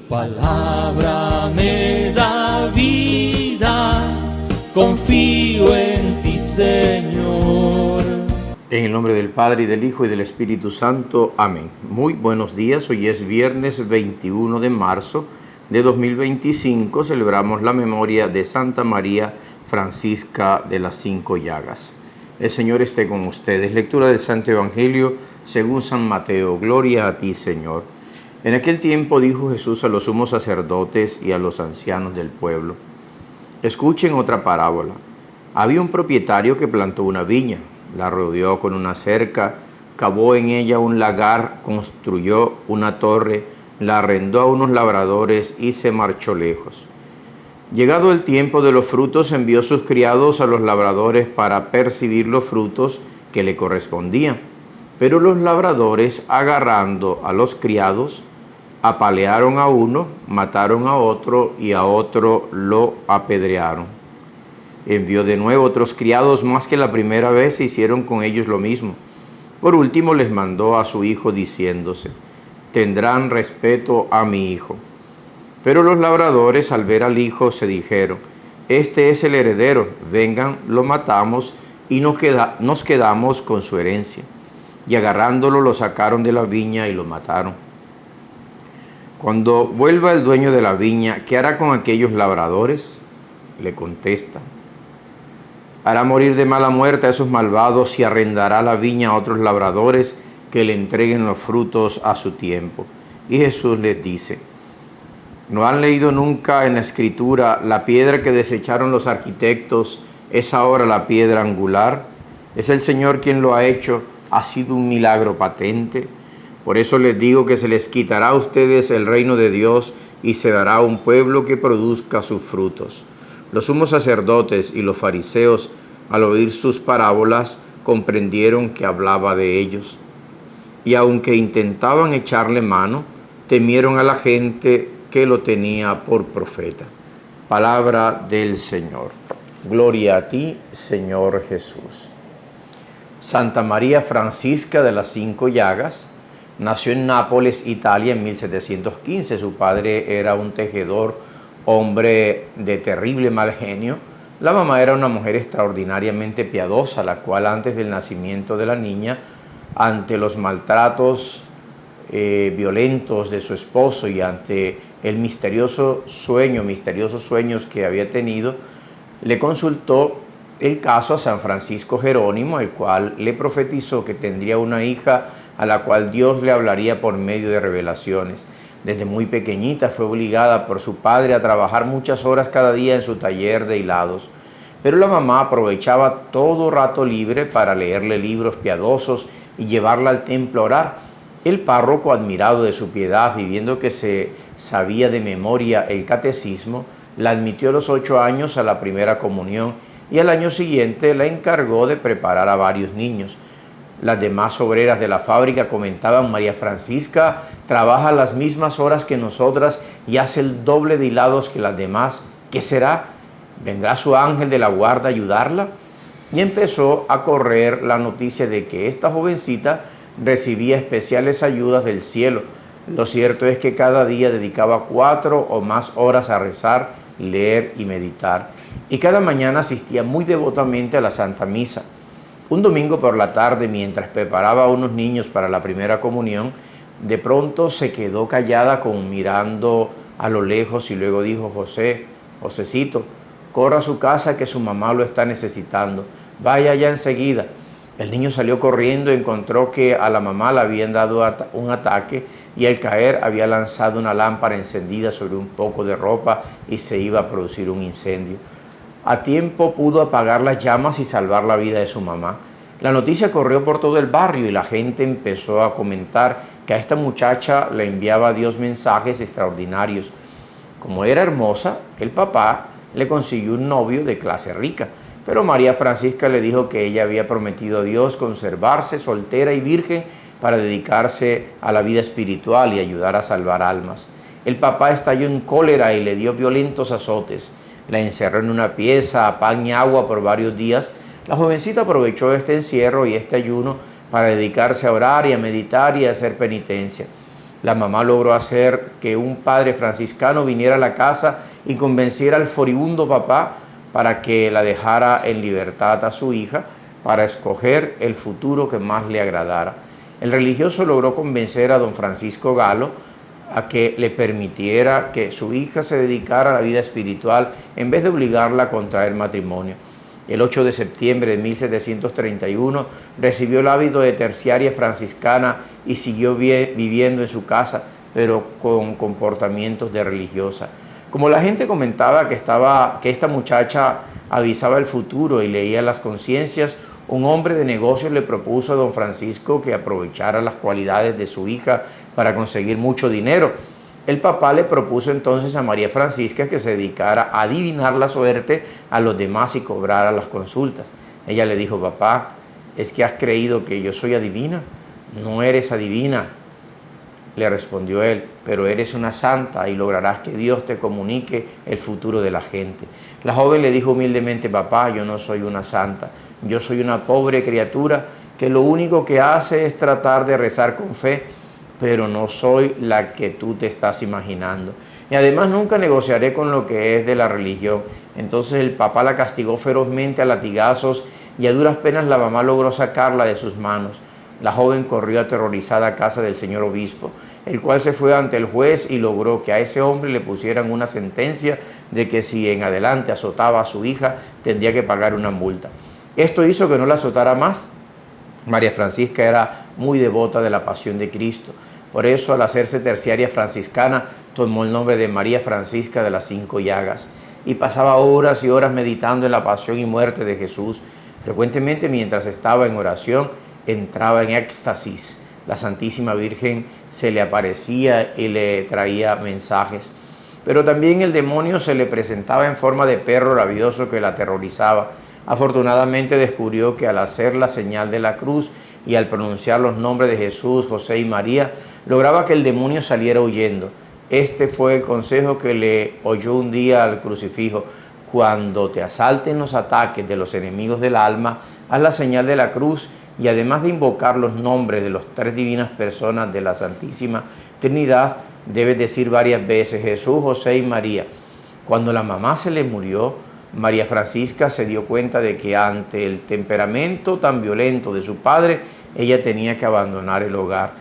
palabra me da vida, confío en ti, Señor. En el nombre del Padre, y del Hijo, y del Espíritu Santo. Amén. Muy buenos días. Hoy es viernes 21 de marzo de 2025. Celebramos la memoria de Santa María Francisca de las Cinco Llagas. El Señor esté con ustedes. Lectura del Santo Evangelio según San Mateo. Gloria a ti, Señor. En aquel tiempo dijo Jesús a los sumos sacerdotes y a los ancianos del pueblo: escuchen otra parábola. Había un propietario que plantó una viña, la rodeó con una cerca, cavó en ella un lagar, construyó una torre, la arrendó a unos labradores y se marchó lejos. Llegado el tiempo de los frutos, envió sus criados a los labradores para percibir los frutos que le correspondían. Pero los labradores, agarrando a los criados, apalearon a uno, mataron a otro y a otro lo apedrearon. Envió de nuevo otros criados más que la primera vez e hicieron con ellos lo mismo. Por último les mandó a su hijo diciéndose: tendrán respeto a mi hijo. Pero los labradores, al ver al hijo, se dijeron: este es el heredero, vengan, lo matamos y nos quedamos con su herencia. Y agarrándolo lo sacaron de la viña y lo mataron. Cuando vuelva el dueño de la viña, ¿qué hará con aquellos labradores? Le contesta: hará morir de mala muerte a esos malvados y arrendará la viña a otros labradores que le entreguen los frutos a su tiempo. Y Jesús les dice: ¿no han leído nunca en la Escritura: la piedra que desecharon los arquitectos es ahora la piedra angular? Es el Señor quien lo ha hecho, ha sido un milagro patente. Por eso les digo que se les quitará a ustedes el reino de Dios y se dará a un pueblo que produzca sus frutos. Los sumos sacerdotes y los fariseos, al oír sus parábolas, comprendieron que hablaba de ellos. Y aunque intentaban echarle mano, temieron a la gente que lo tenía por profeta. Palabra del Señor. Gloria a ti, Señor Jesús. Santa María Francisca de las Cinco Llagas nació en Nápoles, Italia, en 1715. Su padre era un tejedor, hombre de terrible mal genio. La mamá era una mujer extraordinariamente piadosa, la cual antes del nacimiento de la niña, ante los maltratos violentos de su esposo y ante el misteriosos sueños que había tenido, le consultó el caso a San Francisco Jerónimo, el cual le profetizó que tendría una hija a la cual Dios le hablaría por medio de revelaciones. Desde muy pequeñita fue obligada por su padre a trabajar muchas horas cada día en su taller de hilados, pero la mamá aprovechaba todo rato libre para leerle libros piadosos y llevarla al templo a orar. El párroco, admirado de su piedad y viendo que se sabía de memoria el catecismo, la admitió a los 8 años a la primera comunión y al año siguiente la encargó de preparar a varios niños. Las demás obreras de la fábrica comentaban: María Francisca trabaja las mismas horas que nosotras y hace el doble de hilados que las demás. ¿Qué será? ¿Vendrá su ángel de la guarda a ayudarla? Y empezó a correr la noticia de que esta jovencita recibía especiales ayudas del cielo. Lo cierto es que cada día dedicaba 4 o más horas a rezar, leer y meditar. Y cada mañana asistía muy devotamente a la Santa Misa. Un domingo por la tarde, mientras preparaba a unos niños para la primera comunión, de pronto se quedó callada como mirando a lo lejos y luego dijo: Josecito, corra a su casa que su mamá lo está necesitando. Vaya ya enseguida. El niño salió corriendo y encontró que a la mamá le habían dado un ataque y al caer había lanzado una lámpara encendida sobre un poco de ropa y se iba a producir un incendio. A tiempo pudo apagar las llamas y salvar la vida de su mamá. La noticia corrió por todo el barrio y la gente empezó a comentar que a esta muchacha le enviaba Dios mensajes extraordinarios. Como era hermosa, el papá le consiguió un novio de clase rica, pero María Francisca le dijo que ella había prometido a Dios conservarse soltera y virgen para dedicarse a la vida espiritual y ayudar a salvar almas. El papá estalló en cólera y le dio violentos azotes. La encerró en una pieza a pan y agua por varios días. La jovencita aprovechó este encierro y este ayuno para dedicarse a orar y a meditar y a hacer penitencia. La mamá logró hacer que un padre franciscano viniera a la casa y convenciera al furibundo papá para que la dejara en libertad a su hija para escoger el futuro que más le agradara. El religioso logró convencer a don Francisco Galo a que le permitiera que su hija se dedicara a la vida espiritual en vez de obligarla a contraer matrimonio. El 8 de septiembre de 1731 recibió el hábito de terciaria franciscana y siguió viviendo en su casa, pero con comportamientos de religiosa. Como la gente comentaba que esta muchacha avisaba el futuro y leía las conciencias, un hombre de negocios le propuso a don Francisco que aprovechara las cualidades de su hija para conseguir mucho dinero. El papá le propuso entonces a María Francisca que se dedicara a adivinar la suerte a los demás y cobrara las consultas. Ella le dijo: papá, ¿es que has creído que yo soy adivina? No eres adivina. Le respondió él: pero eres una santa y lograrás que Dios te comunique el futuro de la gente. La joven le dijo humildemente: papá, yo no soy una santa, yo soy una pobre criatura que lo único que hace es tratar de rezar con fe, pero no soy la que tú te estás imaginando. Y además nunca negociaré con lo que es de la religión. Entonces el papá la castigó ferozmente a latigazos y a duras penas la mamá logró sacarla de sus manos. La joven corrió aterrorizada a casa del señor obispo, el cual se fue ante el juez y logró que a ese hombre le pusieran una sentencia de que si en adelante azotaba a su hija, tendría que pagar una multa. Esto hizo que no la azotara más. María Francisca era muy devota de la pasión de Cristo. Por eso, al hacerse terciaria franciscana, tomó el nombre de María Francisca de las 5 Llagas y pasaba horas y horas meditando en la pasión y muerte de Jesús. Frecuentemente, mientras estaba en oración, entraba en éxtasis. La Santísima Virgen se le aparecía y le traía mensajes. Pero también el demonio se le presentaba en forma de perro rabioso que la aterrorizaba. Afortunadamente descubrió que al hacer la señal de la cruz y al pronunciar los nombres de Jesús, José y María, lograba que el demonio saliera huyendo. Este fue el consejo que le oyó un día al crucifijo: cuando te asalten los ataques de los enemigos del alma, haz la señal de la cruz y además de invocar los nombres de las 3 divinas personas de la Santísima Trinidad, debes decir varias veces: Jesús, José y María. Cuando la mamá se le murió, María Francisca se dio cuenta de que ante el temperamento tan violento de su padre, ella tenía que abandonar el hogar.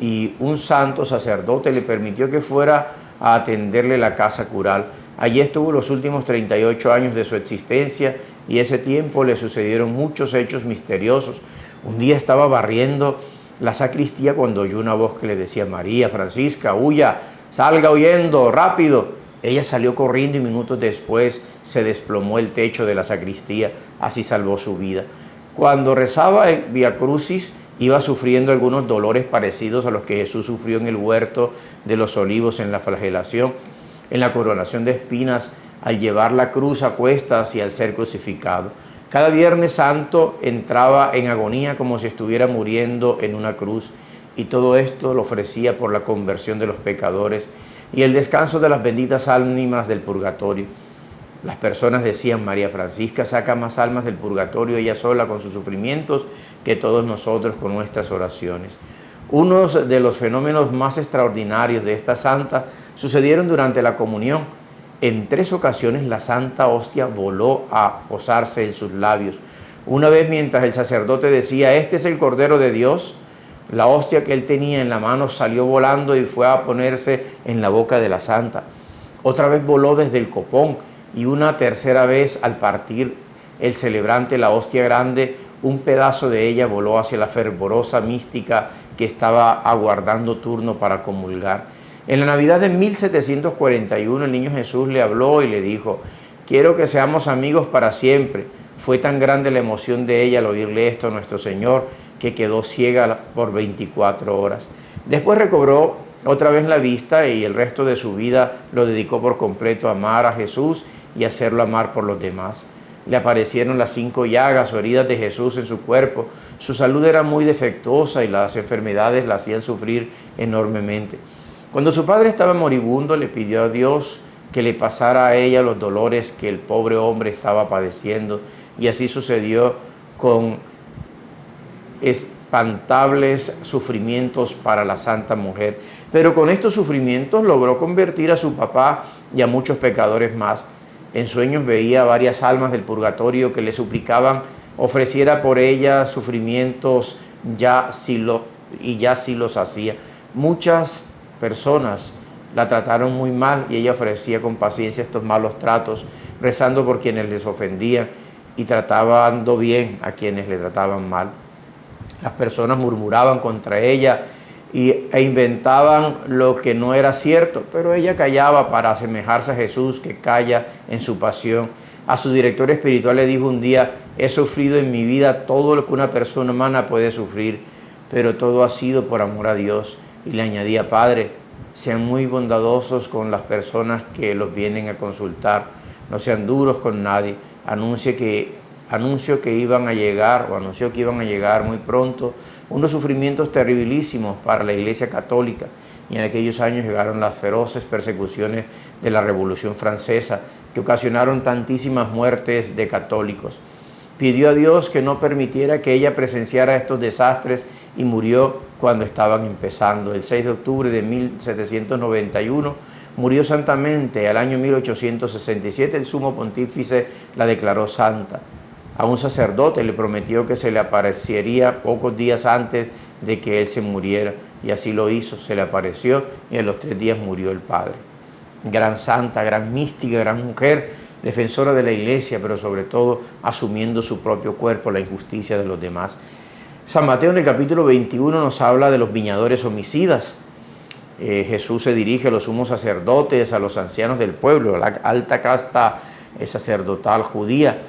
Y un santo sacerdote le permitió que fuera a atenderle la casa cural. Allí estuvo los últimos 38 años de su existencia y ese tiempo le sucedieron muchos hechos misteriosos. Un día estaba barriendo la sacristía cuando oyó una voz que le decía: María Francisca, huya, salga huyendo, rápido. Ella salió corriendo y minutos después se desplomó el techo de la sacristía, así salvó su vida. Cuando rezaba el Via Crucis, iba sufriendo algunos dolores parecidos a los que Jesús sufrió en el huerto de los Olivos en la flagelación, en la coronación de espinas, al llevar la cruz a cuestas y al ser crucificado. Cada Viernes Santo entraba en agonía como si estuviera muriendo en una cruz, y todo esto lo ofrecía por la conversión de los pecadores y el descanso de las benditas ánimas del purgatorio. Las personas decían: María Francisca saca más almas del purgatorio ella sola con sus sufrimientos que todos nosotros con nuestras oraciones. Unos de los fenómenos más extraordinarios de esta santa sucedieron durante la comunión. En 3 ocasiones la santa hostia voló a posarse en sus labios. Una vez, mientras el sacerdote decía: este es el Cordero de Dios, la hostia que él tenía en la mano salió volando y fue a ponerse en la boca de la santa. Otra vez voló desde el copón, y una tercera vez, al partir el celebrante la hostia grande, un pedazo de ella voló hacia la fervorosa mística que estaba aguardando turno para comulgar. En la Navidad de 1741 el niño Jesús le habló y le dijo: quiero que seamos amigos para siempre. Fue tan grande la emoción de ella al oírle esto a nuestro Señor que quedó ciega por 24 horas. Después recobró otra vez la vista y el resto de su vida lo dedicó por completo a amar a Jesús y hacerlo amar por los demás. Le aparecieron las 5 llagas o heridas de Jesús en su cuerpo. Su salud era muy defectuosa y las enfermedades la hacían sufrir enormemente. Cuando su padre estaba moribundo, le pidió a Dios que le pasara a ella los dolores que el pobre hombre estaba padeciendo, y así sucedió con espantables sufrimientos para la santa mujer. pero con estos sufrimientos logró convertir a su papá y a muchos pecadores más. En sueños veía varias almas del purgatorio que le suplicaban ofreciera por ellas sufrimientos ya si los hacía. Muchas personas la trataron muy mal y ella ofrecía con paciencia estos malos tratos, rezando por quienes les ofendían y tratando bien a quienes le trataban mal. Las personas murmuraban contra ella e inventaban lo que no era cierto, pero ella callaba para asemejarse a Jesús, que calla en su pasión. A su director espiritual le dijo un día: he sufrido en mi vida todo lo que una persona humana puede sufrir, pero todo ha sido por amor a Dios. Y le añadía: Padre, sean muy bondadosos con las personas que los vienen a consultar, no sean duros con nadie. Anunció que iban a llegar muy pronto unos sufrimientos terribilísimos para la Iglesia Católica, y en aquellos años llegaron las feroces persecuciones de la Revolución Francesa, que ocasionaron tantísimas muertes de católicos. Pidió a Dios que no permitiera que ella presenciara estos desastres y murió cuando estaban empezando. El 6 de octubre de 1791 murió santamente. Al año 1867 el sumo pontífice la declaró santa. A un sacerdote le prometió que se le aparecería pocos días antes de que él se muriera, y así lo hizo. Se le apareció y a los 3 días murió el padre. Gran santa, gran mística, gran mujer, defensora de la Iglesia, pero sobre todo asumiendo su propio cuerpo la injusticia de los demás. San Mateo en el capítulo 21 nos habla de los viñadores homicidas. Jesús se dirige a los sumos sacerdotes, a los ancianos del pueblo, a la alta casta sacerdotal judía,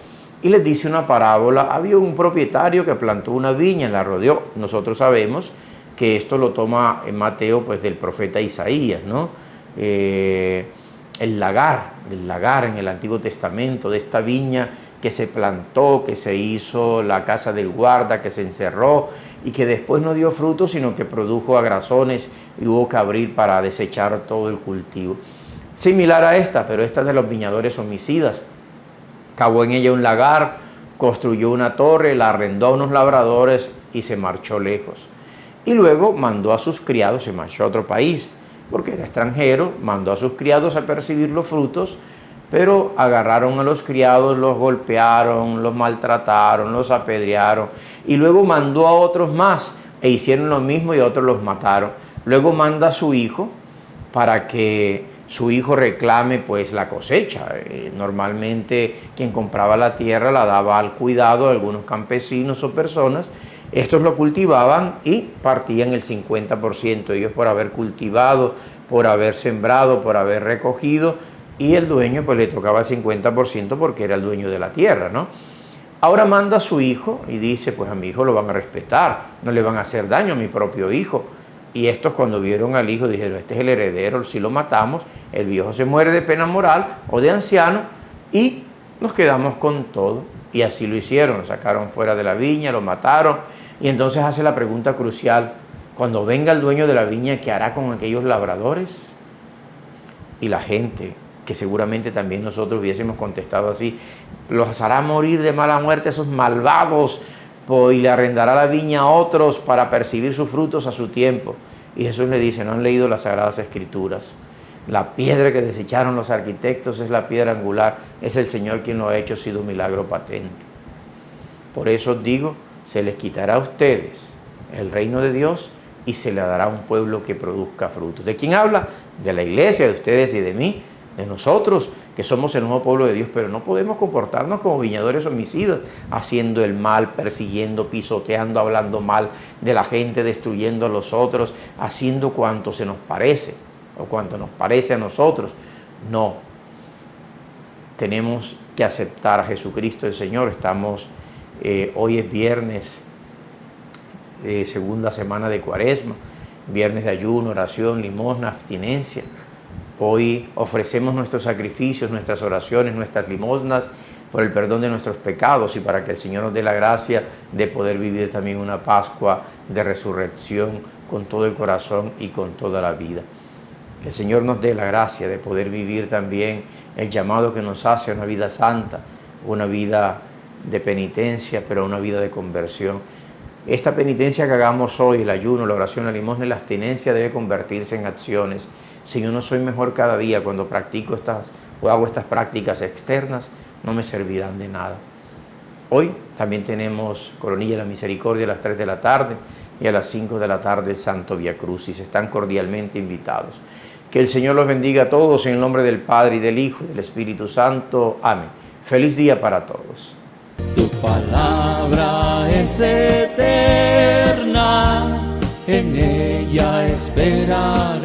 y les dice una parábola. Había un propietario que plantó una viña, la rodeó. Nosotros sabemos que esto lo toma en Mateo pues del profeta Isaías, ¿no? El lagar en el Antiguo Testamento, de esta viña que se plantó, que se hizo la casa del guarda, que se encerró y que después no dio fruto, sino que produjo agrazones y hubo que abrir para desechar todo el cultivo. Similar a esta, pero esta es de los viñadores homicidas. Cavó en ella un lagar, construyó una torre, la arrendó a unos labradores y se marchó lejos. Y luego mandó a sus criados, se marchó a otro país, porque era extranjero, mandó a sus criados a percibir los frutos, pero agarraron a los criados, los golpearon, los maltrataron, los apedrearon, y luego mandó a otros más e hicieron lo mismo y a otros los mataron. Luego manda a su hijo para que su hijo reclame pues la cosecha. Normalmente quien compraba la tierra la daba al cuidado de algunos campesinos o personas. Estos lo cultivaban y partían el 50%, ellos por haber cultivado, por haber sembrado, por haber recogido, y el dueño pues le tocaba el 50% porque era el dueño de la tierra, ¿no? Ahora manda a su hijo y dice: pues a mi hijo lo van a respetar, no le van a hacer daño a mi propio hijo. Y estos, cuando vieron al hijo, dijeron: este es el heredero, si lo matamos, el viejo se muere de pena moral o de anciano y nos quedamos con todo. Y así lo hicieron, lo sacaron fuera de la viña, lo mataron. Y entonces hace la pregunta crucial: cuando venga el dueño de la viña, ¿qué hará con aquellos labradores? Y la gente, que seguramente también nosotros hubiésemos contestado así: los hará morir de mala muerte esos malvados, y le arrendará la viña a otros para percibir sus frutos a su tiempo. Y Jesús le dice: no han leído las Sagradas Escrituras. La piedra que desecharon los arquitectos es la piedra angular. Es el Señor quien lo ha hecho, ha sido un milagro patente. Por eso os digo, se les quitará a ustedes el reino de Dios y se le dará a un pueblo que produzca frutos. ¿De quién habla? De la iglesia, de ustedes y de mí, de nosotros, que somos el nuevo pueblo de Dios, pero no podemos comportarnos como viñadores homicidas, haciendo el mal, persiguiendo, pisoteando, hablando mal de la gente, destruyendo a los otros, haciendo cuanto se nos parece o cuanto nos parece a nosotros. No, tenemos que aceptar a Jesucristo el Señor. Hoy es viernes, segunda semana de Cuaresma, viernes de ayuno, oración, limosna, abstinencia. Hoy ofrecemos nuestros sacrificios, nuestras oraciones, nuestras limosnas por el perdón de nuestros pecados y para que el Señor nos dé la gracia de poder vivir también una Pascua de resurrección con todo el corazón y con toda la vida. Que el Señor nos dé la gracia de poder vivir también el llamado que nos hace a una vida santa, una vida de penitencia, pero una vida de conversión. Esta penitencia que hagamos hoy, el ayuno, la oración, la limosna y la abstinencia, debe convertirse en acciones. Si yo no soy mejor cada día cuando practico o hago estas prácticas externas, no me servirán de nada. Hoy también tenemos Coronilla de la Misericordia a las 3 de la tarde y a las 5 de la tarde el Santo Vía Crucis. Están cordialmente invitados. Que el Señor los bendiga a todos en el nombre del Padre y del Hijo y del Espíritu Santo. Amén. Feliz día para todos. Tu palabra es eterna, en ella esperaré.